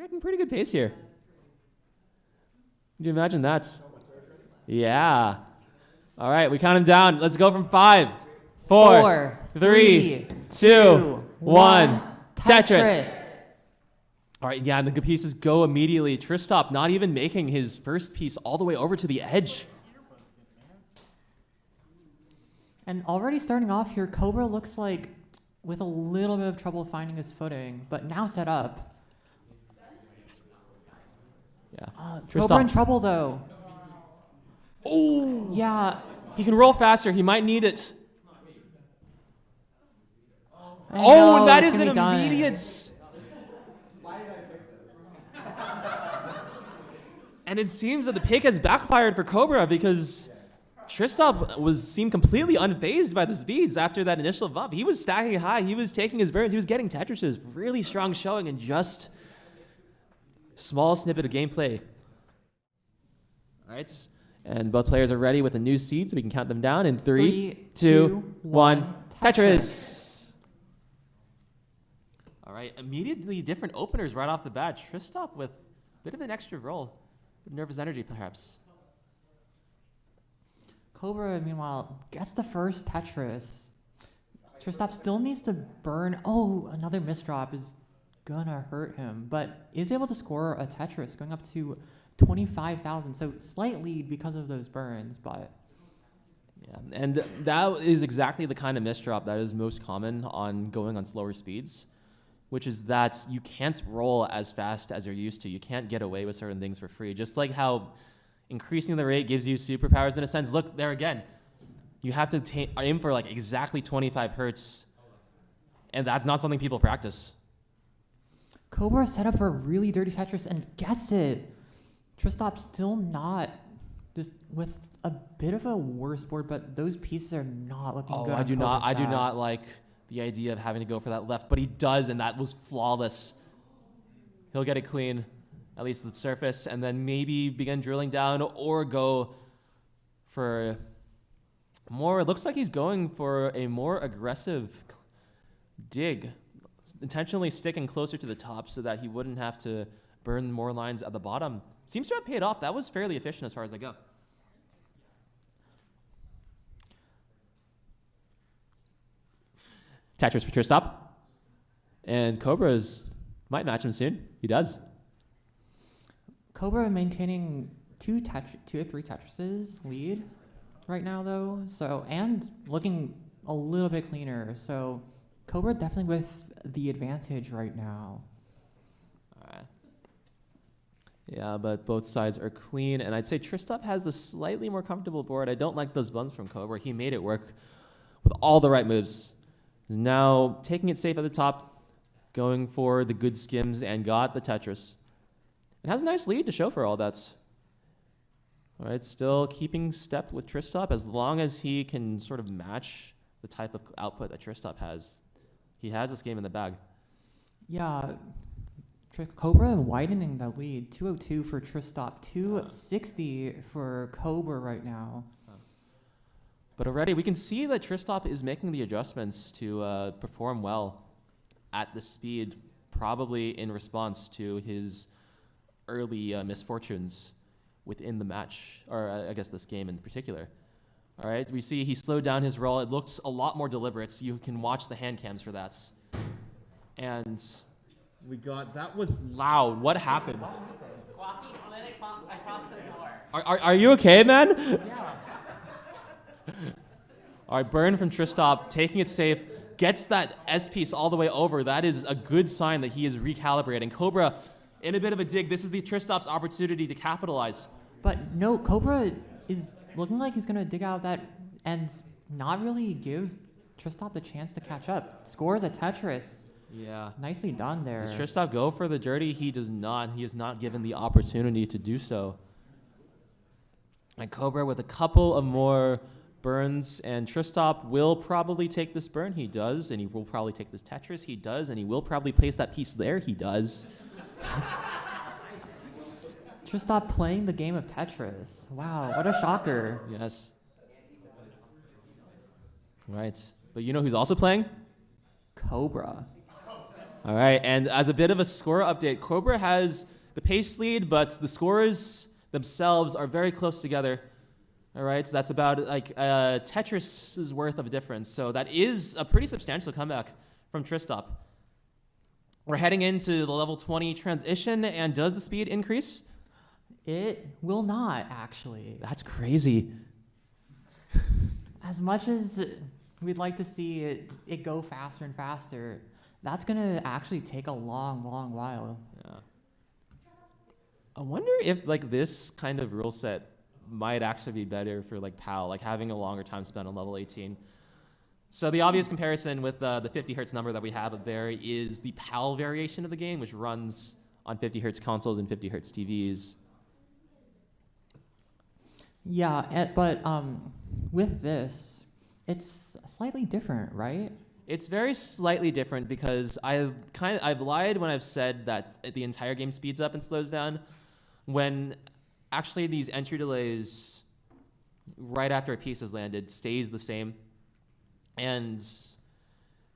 making pretty good pace here. Can you imagine that? Yeah. All right, we count him down. Let's go from 5, 4, 3, 2, 1. Tetris. All right, yeah, and the good pieces go immediately. Tristop not even making his first piece all the way over to the edge. And already starting off here, Cobra looks like with a little bit of trouble finding his footing, but now set up. Yeah. Cobra in trouble though. Oh, yeah. He can roll faster. He might need it. And that is an immediate. And it seems that the pick has backfired for Cobra because Tristop seemed completely unfazed by the speeds after that initial bump. He was stacking high. He was taking his burns. He was getting Tetris's. Really strong showing and just small snippet of gameplay. All right. And both players are ready with the new seeds. So we can count them down in 3, 2, 1. Tetris. All right. Immediately different openers right off the bat. Tristop with a bit of an extra roll. Nervous energy, perhaps. Cobra, meanwhile, gets the first Tetris. Tristop still needs to burn. Oh, another misdrop is gonna hurt him, but is able to score a Tetris, going up to 25,000. So slight lead because of those burns, but yeah, and that is exactly the kind of misdrop that is most common on going on slower speeds, which is that you can't roll as fast as you're used to. You can't get away with certain things for free. Just like how increasing the rate gives you superpowers in a sense. Look, there again. You have to aim for like exactly 25 hertz, and that's not something people practice. Cobra set up for a really dirty Tetris and gets it. Tristop still not, just with a bit of a worse board, but those pieces are not looking good. I do not like the idea of having to go for that left, but he does, and that was flawless. He'll get it clean, at least the surface, and then maybe begin drilling down or go for more. It looks like he's going for a more aggressive dig, intentionally sticking closer to the top so that he wouldn't have to burn more lines at the bottom. Seems to have paid off. That was fairly efficient as far as they go. Tetris for Tristop. And Cobra's might match him soon. He does. Cobra maintaining two or three Tetrises lead right now, though. So, and looking a little bit cleaner. So, Cobra definitely with the advantage right now. All right. Yeah, but both sides are clean. And I'd say Tristop has the slightly more comfortable board. I don't like those bumps from Cobra. He made it work with all the right moves. He's now taking it safe at the top, going for the good skims, and got the Tetris. It has a nice lead to show for all that. All right, still keeping step with Tristop as long as he can sort of match the type of output that Tristop has. He has this game in the bag. Yeah, Cobra widening the lead. 202 for Tristop, 260 for Cobra right now. But already we can see that Tristop is making the adjustments to perform well at the speed, probably in response to his early misfortunes within the match, or I guess this game in particular. All right, we see he slowed down his roll. It looks a lot more deliberate, so you can watch the hand cams for that. And that was loud. What happened? Are you okay, man? Yeah. All right, burn from Tristop, taking it safe, gets that S piece all the way over. That is a good sign that he is recalibrating. Cobra, in a bit of a dig, this is the Tristop's opportunity to capitalize. But no, Cobra is looking like he's going to dig out that and not really give Tristop the chance to catch up. Scores a Tetris. Yeah. Nicely done there. Does Tristop go for the dirty? He does not. He is not given the opportunity to do so. And Cobra with a couple of more burns, and Tristop will probably take this burn. He does, and he will probably take this Tetris. He does, and he will probably place that piece there. He does. Tristop playing the game of Tetris. Wow, what a shocker. Yes. Right. But you know who's also playing? Cobra. All right, and as a bit of a score update, Cobra has the pace lead, but the scores themselves are very close together. All right, so that's about like Tetris's worth of a difference. So that is a pretty substantial comeback from Tristop. We're heading into the level 20 transition, and does the speed increase? It will not, actually. That's crazy. As much as we'd like to see it go faster and faster, that's going to actually take a long, long while. Yeah. I wonder if like this kind of rule set might actually be better for like PAL, like having a longer time spent on level 18. So the obvious comparison with the 50 hertz number that we have up there is the PAL variation of the game, which runs on 50 hertz consoles and 50 hertz TVs. Yeah, but with this, it's slightly different, right? It's very slightly different because I've lied when I've said that the entire game speeds up and slows down, when actually these entry delays right after a piece has landed stays the same. And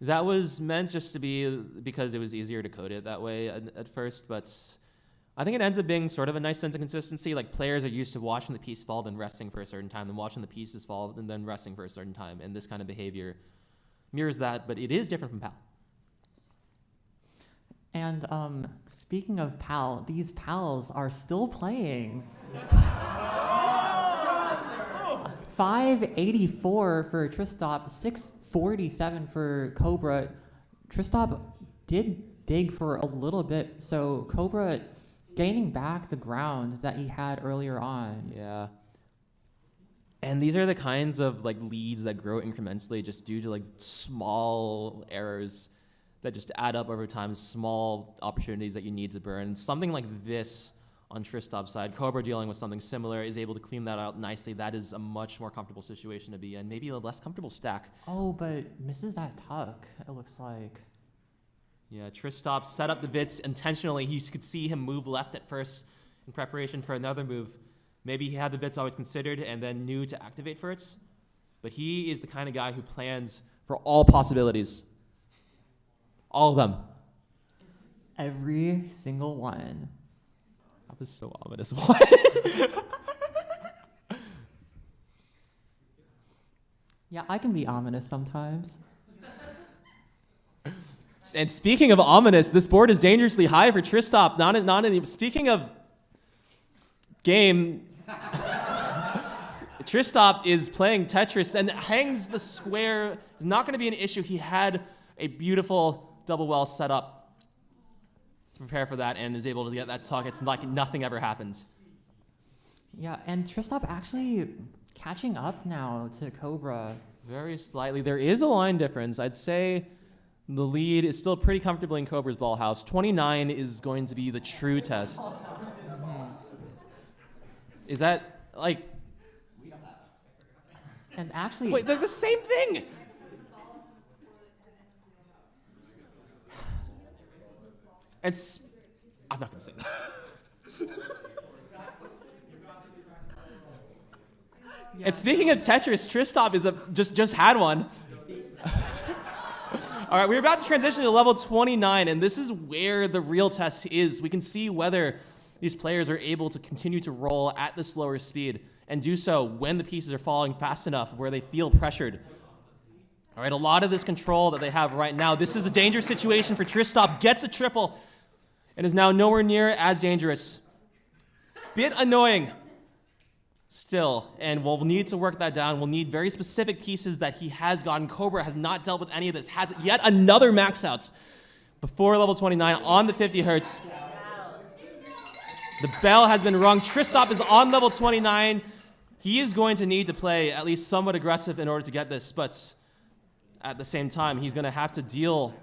that was meant just to be because it was easier to code it that way at first, but I think it ends up being sort of a nice sense of consistency. Like players are used to watching the piece fall, then resting for a certain time, then watching the pieces fall, and then resting for a certain time. And this kind of behavior mirrors that, but it is different from PAL. And speaking of PAL, these PALs are still playing. 584 for Tristop, 647 for Cobra. Tristop did dig for a little bit, so Cobra gaining back the ground that he had earlier on. Yeah. And these are the kinds of like leads that grow incrementally just due to like small errors that just add up over time, small opportunities that you need to burn. Something like this on Tristop's side, Cobra dealing with something similar, is able to clean that out nicely. That is a much more comfortable situation to be in. Maybe a less comfortable stack. Oh, but misses that tuck, it looks like. Yeah, Tristop set up the Vits intentionally. You could see him move left at first in preparation for another move. Maybe he had the Vits always considered and then knew to activate for it. But he is the kind of guy who plans for all possibilities. All of them. Every single one. That was so ominous. What? Yeah, I can be ominous sometimes. And speaking of ominous, this board is dangerously high for Tristop. Speaking of game, Tristop is playing Tetris and hangs the square. It's not going to be an issue. He had a beautiful double well set up to prepare for that and is able to get that tuck. It's like nothing ever happens. Yeah, and Tristop actually catching up now to Cobra. Very slightly. There is a line difference. I'd say the lead is still pretty comfortably in Cobra's ball house. 29 is going to be the true test. Is that like... And actually... Wait, they're the same thing! I'm not going to say that. Yeah. And speaking of Tetris, Tristop is just had one. All right, we're about to transition to level 29, and this is where the real test is. We can see whether these players are able to continue to roll at the slower speed and do so when the pieces are falling fast enough where they feel pressured. All right, a lot of this control that they have right now. This is a dangerous situation for Tristop. Gets a triple and is now nowhere near as dangerous. Bit annoying still, and we'll need to work that down. We'll need very specific pieces that he has gotten. Cobra has not dealt with any of this. Has yet another max outs before level 29 on the 50 hertz. The bell has been rung. Tristop is on level 29. He is going to need to play at least somewhat aggressive in order to get this, but at the same time, he's going to have to deal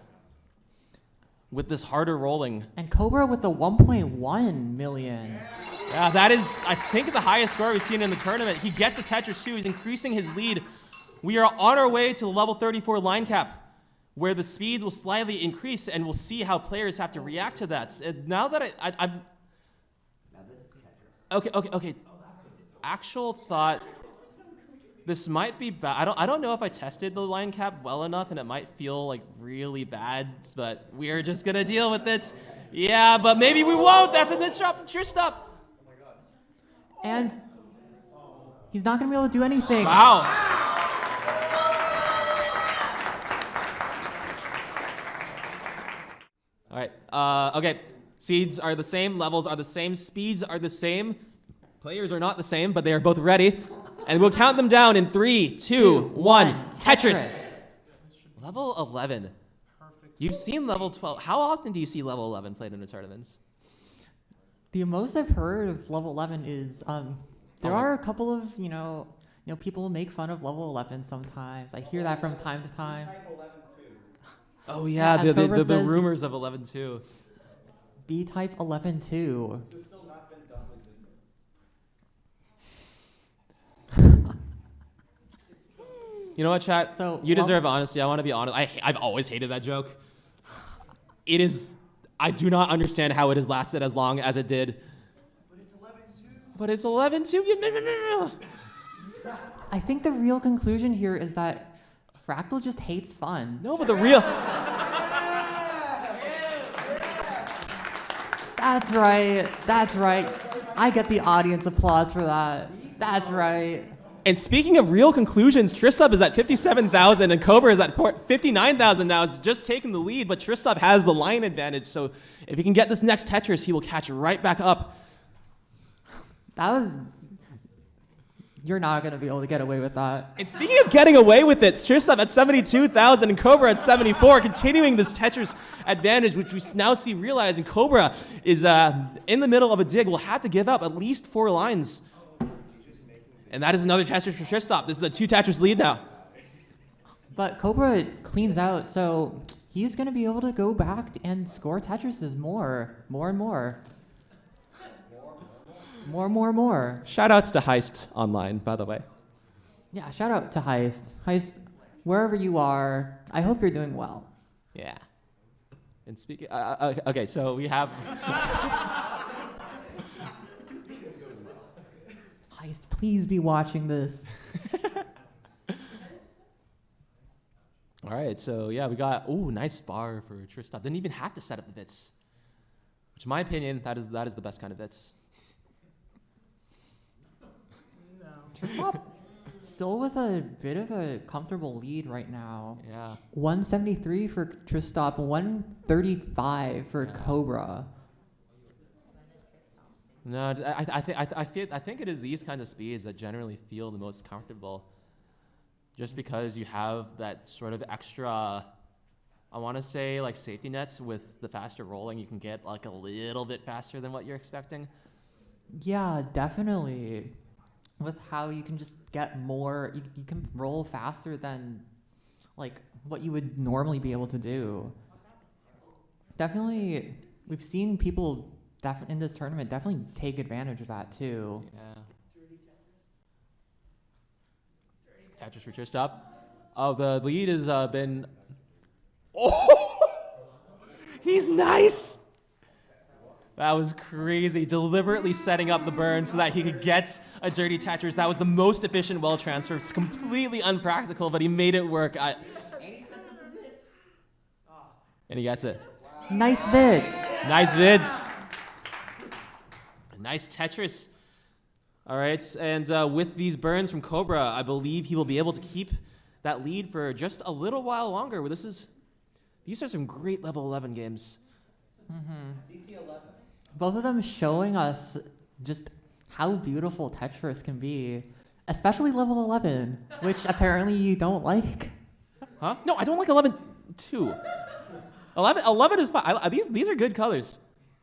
with this harder rolling. And Cobra with the 1.1 million. Yeah, that is, I think, the highest score we've seen in the tournament. He gets the Tetris too. He's increasing his lead. We are on our way to the level 34 line cap, where the speeds will slightly increase, and we'll see how players have to react to that. And now that I'm... Now this is Tetris. Okay. Actual thought... This might be bad. I don't know if I tested the line cap well enough, and it might feel like really bad, but we're just gonna deal with it. Yeah, but maybe we won't. That's a misdrop from Tristop. And he's not gonna be able to do anything. Wow. All right. Okay. Seeds are the same. Levels are the same. Speeds are the same. Players are not the same, but they are both ready. And we'll count them down in 3, 2, 1. Tetris. Level 11. You've seen level 12. How often do you see level 11 played in the tournaments? The most I've heard of level 11 is there are a couple of people make fun of level 11 sometimes. I hear that from time to time. Oh yeah, As Cobra the says, rumors of 11 too. B-type 11 too. You know what, chat? So, you deserve honesty. I want to be honest. I've always hated that joke. It is. I do not understand how it has lasted as long as it did. But it's 11-2. I think the real conclusion here is that Fractal just hates fun. No, but the real. That's right. That's right. I get the audience applause for that. That's right. And speaking of real conclusions, Tristop is at 57,000 and Cobra is at 59,000 now. Is just taking the lead, but Tristop has the line advantage. So if he can get this next Tetris, he will catch right back up. You're not going to be able to get away with that. And speaking of getting away with it, Tristop at 72,000 and Cobra at 74, continuing this Tetris advantage, which we now see realizing Cobra is in the middle of a dig, will have to give up at least 4 lines. And that is another Tetris for Tristop. This is a 2 Tetris lead now. But Cobra cleans out, so he's going to be able to go back and score Tetrises more and more. More. Shoutouts to Heist Online, by the way. Yeah, shout out to Heist. Heist, wherever you are, I hope you're doing well. Yeah. And speaking, okay, so we have. Heist, please be watching this. All right, so yeah, we got nice bar for Tristop. Didn't even have to set up the bits, which in my opinion, that is the best kind of bits. Tristop still with a bit of a comfortable lead right now. Yeah. 173 for Tristop, 135 for Cobra. No, I think it is these kinds of speeds that generally feel the most comfortable, just because you have that sort of extra, I want to say like safety nets with the faster rolling. You can get like a little bit faster than what you're expecting. Yeah, definitely. With how you can just get more, you can roll faster than like what you would normally be able to do. Definitely, we've seen people in this tournament definitely take advantage of that too. Yeah. Tetris for Tristop. Oh, the lead has been. Oh, he's nice. That was crazy. Deliberately setting up the burn so that he could get a dirty Tetris. That was the most efficient well transfer. It's completely unpractical, but he made it work. And he gets it. Nice bits. Nice vids. Nice Tetris. All right, and with these burns from Cobra, I believe he will be able to keep that lead for just a little while longer. These are some great level 11 games. Mm-hmm. Both of them showing us just how beautiful Tetris can be, especially level 11, which apparently you don't like. Huh? No, I don't like 11 too. 11 is fine. These are good colors.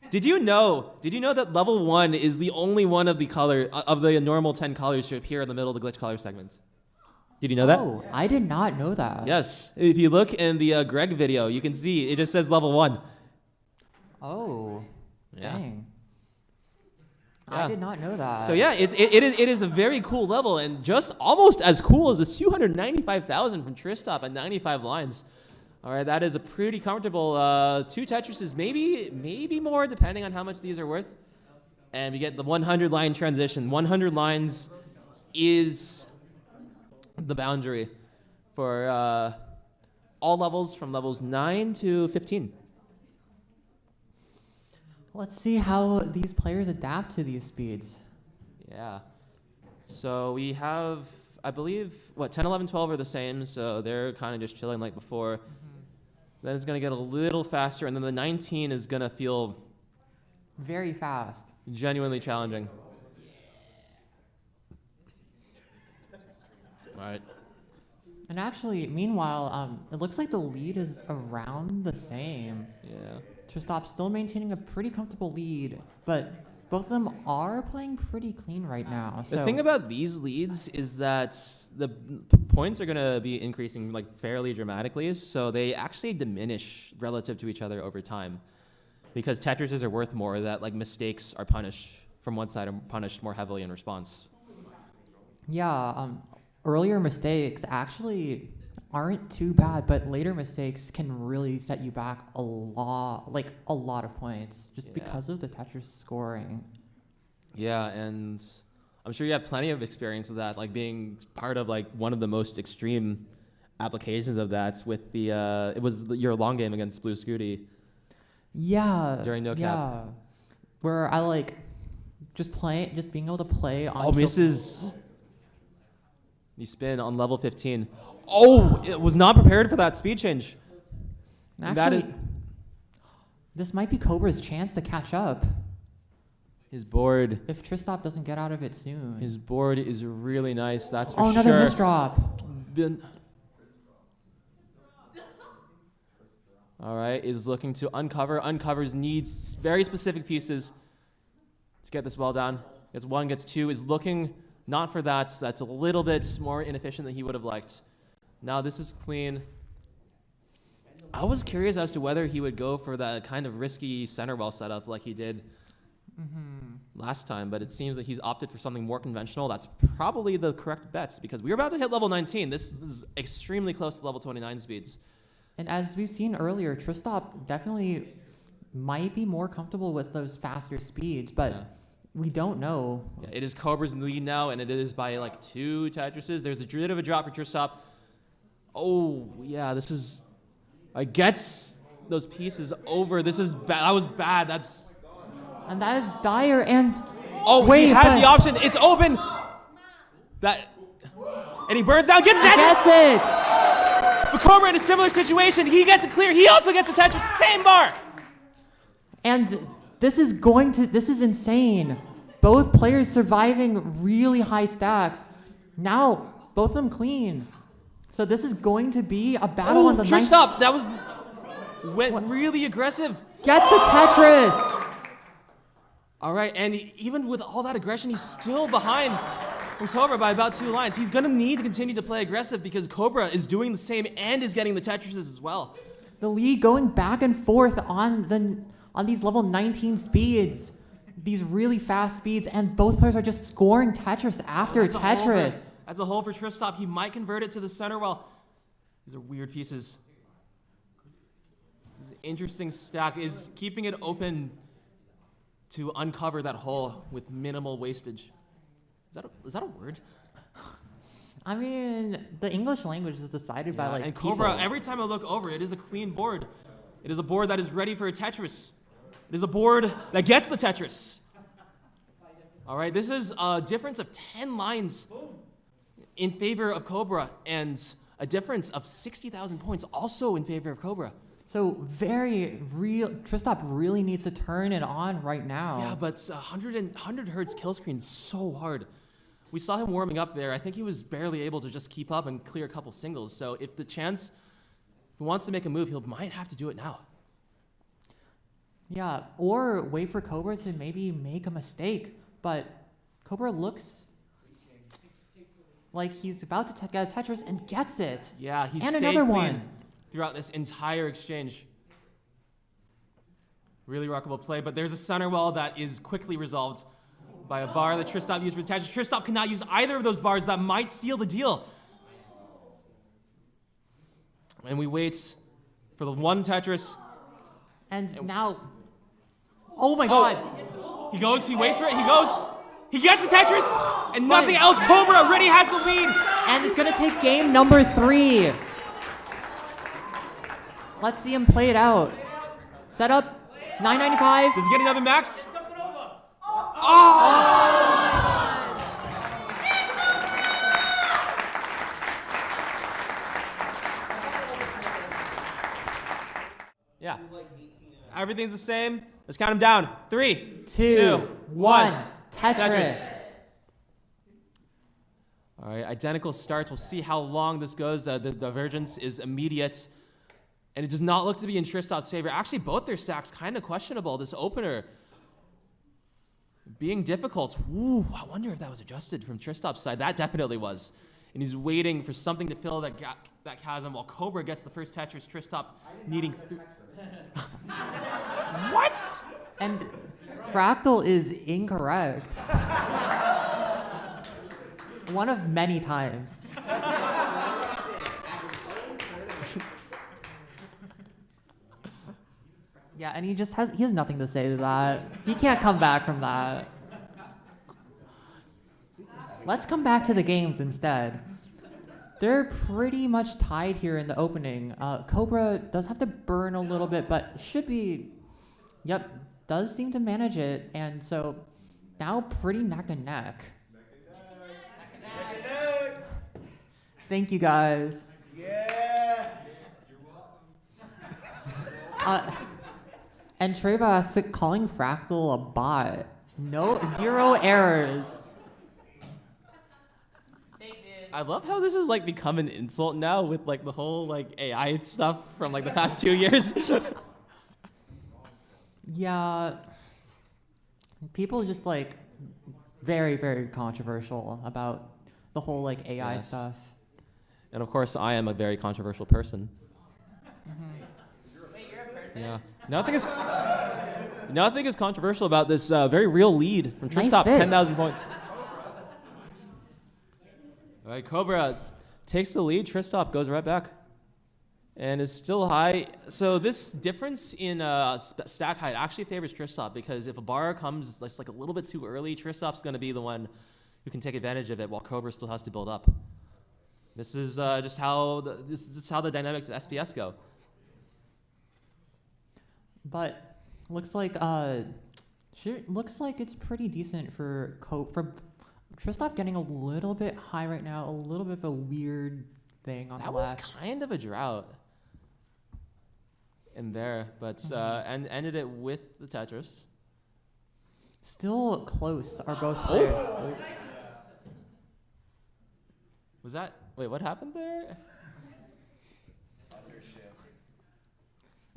Did you know that level 1 is the only one of the color of the normal 10 colors to appear in the middle of the glitch color segment? Did you know that? Oh, I did not know that. Yes. If you look in the Greg video, you can see it just says level 1. Oh, yeah. Dang. Yeah. I did not know that. So yeah, it is a very cool level, and just almost as cool as the 295,000 from Tristop at 95 lines. All right, that is a pretty comfortable 2 Tetrises, maybe more, depending on how much these are worth. And we get the 100 line transition. 100 lines is the boundary for all levels from levels 9 to 15. Let's see how these players adapt to these speeds. Yeah. So we have, I believe, 10, 11, 12 are the same, so they're kind of just chilling like before. Mm-hmm. Then it's going to get a little faster, and then the 19 is going to feel very fast. Genuinely challenging. All right. And actually, meanwhile, it looks like the lead is around the same. Yeah. Tristop still maintaining a pretty comfortable lead, but both of them are playing pretty clean right now. The thing about these leads is that the points are going to be increasing like fairly dramatically, so they actually diminish relative to each other over time. Because Tetrises are worth more, that like mistakes are punished from one side and punished more heavily in response. Yeah, earlier mistakes actually aren't too bad, but later mistakes can really set you back a lot of points just because of the Tetris scoring. Yeah, and I'm sure you have plenty of experience of that, like being part of like one of the most extreme applications of that with the it was your long game against Blue Scooty. Yeah. During no cap. Yeah. Where I just being able to play on. Oh, misses. You spin on level 15. Oh, it was not prepared for that speed change. Actually, this might be Cobra's chance to catch up. His board. If Tristop doesn't get out of it soon. His board is really nice, that's for sure. Oh, another misdrop. All right, is looking to uncover. Uncovers, needs very specific pieces to get this well down. Gets one, gets two, is looking not for that. So that's a little bit more inefficient than he would have liked. Now this is clean. I was curious as to whether he would go for that kind of risky center well setup like he did last time, but it seems that he's opted for something more conventional. That's probably the correct bets because we were about to hit level 19. This is extremely close to level 29 speeds. And as we've seen earlier, Tristop definitely might be more comfortable with those faster speeds, but we don't know. Yeah, it is Cobra's lead now, and it is by like 2 Tetrises. There's a bit of a drop for Tristop. Oh, yeah, this is... gets those pieces over. This is bad. That was bad. That's... And that is dire, and... Oh, wait, he has the option. It's open. That... And he burns down, gets Tetris! Guess it! But Cobra in a similar situation, he gets it clear. He also gets the Tetris, same bar. And this is insane. Both players surviving really high stacks. Now, both of them clean. So this is going to be a battle on the Tristop, that went really aggressive. Gets the Tetris. All right, and even with all that aggression, he's still behind from Cobra by about 2 lines. He's going to need to continue to play aggressive because Cobra is doing the same and is getting the Tetrises as well. The lead going back and forth on these level 19 speeds, these really fast speeds, and both players are just scoring Tetris after Tetris. That's a hole for Tristop. He might convert it to the center well. These are weird pieces. This is an interesting stack. Is keeping it open to uncover that hole with minimal wastage. Is that a word? I mean, the English language is decided by and Cobra, every time I look over, it is a clean board. It is a board that is ready for a Tetris. It is a board that gets the Tetris. All right, this is a difference of 10 lines in favor of Cobra and a difference of 60,000 points also in favor of Cobra. So Tristop really needs to turn it on right now. Yeah, but 100 hertz kill screen is so hard. We saw him warming up there. I think he was barely able to just keep up and clear a couple singles. So if he wants to make a move, he might have to do it now. Yeah, or wait for Cobra to maybe make a mistake. But Cobra looks like he's about to get a Tetris and gets it. Yeah, he and stayed another clean one throughout this entire exchange. Really rockable play, but there's a center wall that is quickly resolved by a bar that Tristop used for the Tetris. Tristop cannot use either of those bars that might seal the deal. And we wait for the one Tetris. And now, oh my God. He goes, he waits for it, he goes, he gets the Tetris, and nothing else. Cobra already has the lead, And it's gonna take game number 3. Let's see him play it out. Set up, 995. Does he get another max? Yeah. Everything's the same. Let's count them down. 3, 2, 1. Tetris. Tetris. All right, identical starts. We'll see how long this goes. The divergence is immediate. And it does not look to be in Tristop's favor. Actually, both their stacks kind of questionable. This opener being difficult. Ooh, I wonder if that was adjusted from Tristop's side. That definitely was. And he's waiting for something to fill that that chasm while Cobra gets the first Tetris. Tristop needing... What? And Fractal is incorrect. One of many times. Yeah, and he has nothing to say to that. He can't come back from that. Let's come back to the games instead. They're pretty much tied here in the opening. Cobra does have to burn a little bit, but should be, does seem to manage it. And so now pretty neck and neck. Neck and neck. Thank you guys. Yeah. And Treva calling Fractal a bot. No, 0 errors. I love how this has like become an insult now with like the whole like AI stuff from like the past 2 years. Yeah. People just like very, very controversial about the whole like AI Yes. stuff. And of course, I am a very controversial person. Yeah. Nothing is controversial about this very real lead from Nice Tristop, fits. 10,000 points. All right, Cobra takes the lead. Tristop goes right back and is still high. So this difference in stack height actually favors Tristop because if a bar comes just like a little bit too early, Tristop's going to be the one who can take advantage of it while Cobra still has to build up. This is just how this is how the dynamics of SPS go. But looks like it's pretty decent for Tristop getting a little bit high right now, a little bit of a weird thing on That the was left. kind of a drought in there, but and ended it with the Tetris. Still close are both players. Oh. Was that? Wait, what happened there?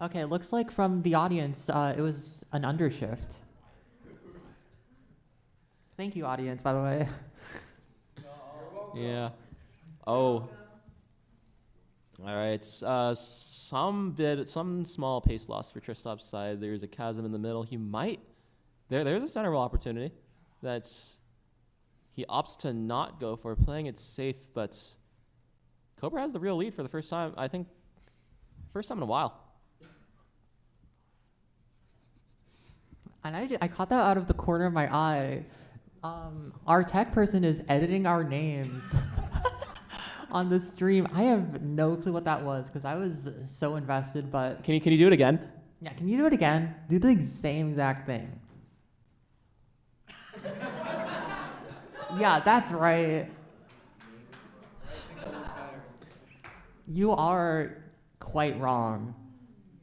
Okay, looks like from the audience, it was an undershift. Thank you, audience, by the way. Yeah. Oh. All right. Some small pace loss for Tristop's side. There's a chasm in the middle. He might. There's a center roll opportunity. He opts to not go for, playing it safe, but Cobra has the real lead for the first time. I think first time in a while. And I caught that out of the corner of my eye. Our tech person is editing our names on the stream. I have no clue what that was because I was so invested, but... Can you do it again? Yeah, can you do it again? Do the same exact thing. Yeah, that's right. You are quite wrong.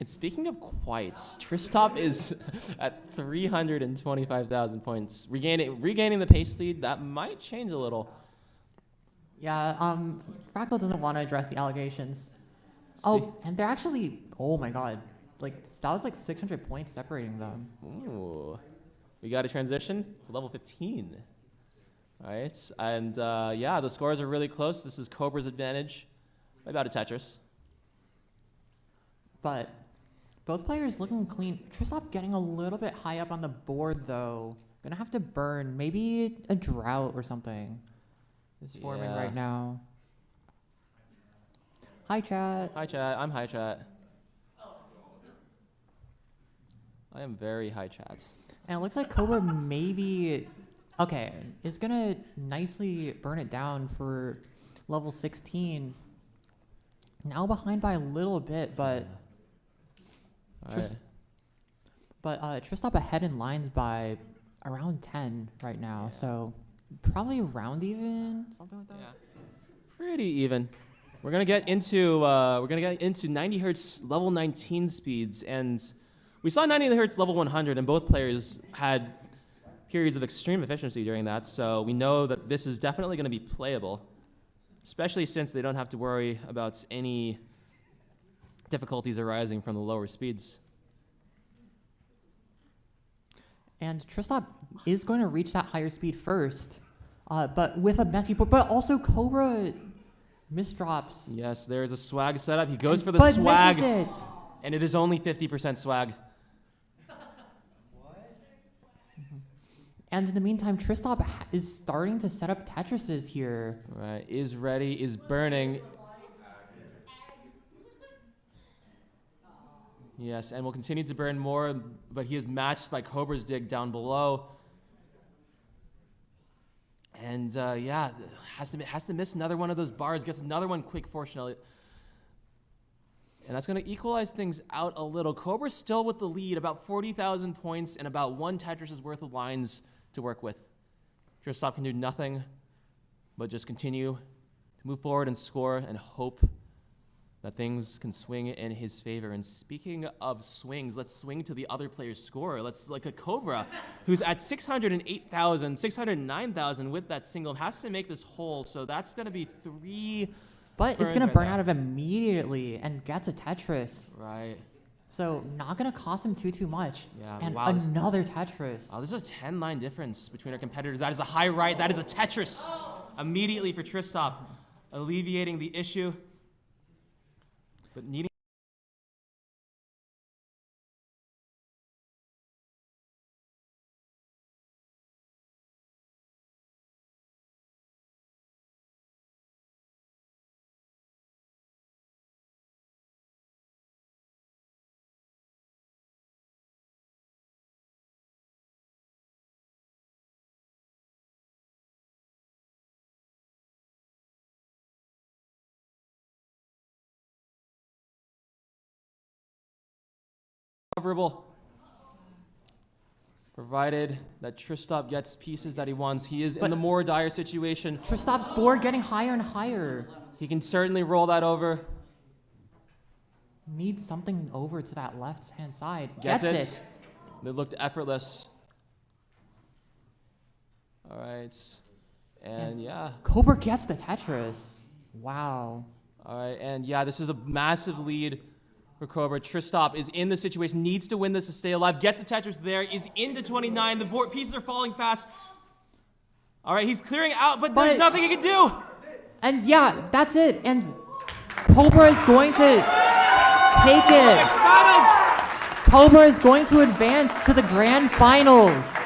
And speaking of quites, Tristop is at 325,000 points. Regaining the pace lead, that might change a little. Yeah, Fractal doesn't want to address the allegations. Oh, and they're actually, oh my god. Like, that was like 600 points separating them. Ooh. We got a transition to level 15. All right, and yeah, the scores are really close. This is Cobra's advantage by about a Tetris. But both players looking clean. Tristop getting a little bit high up on the board, though. Gonna have to burn. Maybe a drought or something is forming right now. Hi, chat. Hi, chat. I'm hi, chat. I am very high, chat. And it looks like Cobra maybe, okay, is gonna nicely burn it down for level 16. Now behind by a little bit, but All right. Tristop ahead in lines by around 10 right now. Yeah. So probably round even, something like that. Yeah. Pretty even. We're gonna get into 90 hertz level 19 speeds, and we saw 90 hertz level 100, and both players had periods of extreme efficiency during that. So we know that this is definitely going to be playable, especially since they don't have to worry about any difficulties arising from the lower speeds. And Tristop is going to reach that higher speed first, but with a messy board. But also Cobra misdrops. Yes, there's a swag setup. He goes for the but swag, misses it. and it is only 50% swag. And in the meantime, Tristop is starting to set up Tetrises here. Right, is ready, is burning. Yes, and will continue to burn more, but he is matched by Cobra's dig down below. And yeah, has to miss another one of those bars, gets another one quick, fortunately. And that's going to equalize things out a little. Cobra's still with the lead, about 40,000 points and about 1 Tetris' worth of lines to work with. Tristop can do nothing but just continue to move forward and score and hope that things can swing in his favor. And speaking of swings, let's swing to the other player's score. Let's look at Cobra, who's at 608,000, 609,000 with that single, has to make this whole. So that's going to be 3. But it's going to burn out of immediately and gets a Tetris. Right. So not going to cost him too much. Yeah, and wow, another Tetris. Wow, this is a 10-line difference between our competitors. That is a high right. That is a Tetris immediately for Tristop, alleviating the issue. But needing recoverable. Provided that Tristop gets pieces that he wants, he is in the more dire situation. Tristop's board getting higher and higher. He can certainly roll that over. Needs something over to that left-hand side. Gets Gets it. It looked effortless. All right. And yeah. Cobra gets the Tetris. Wow. All right. And yeah, this is a massive lead for Cobra. Tristop is in the situation, needs to win this to stay alive, gets the Tetris there, is into 29. The board pieces are falling fast. All right, he's clearing out, but there's nothing he can do. And yeah, that's it. And Cobra is going to take it. Cobra is going to advance to the grand finals.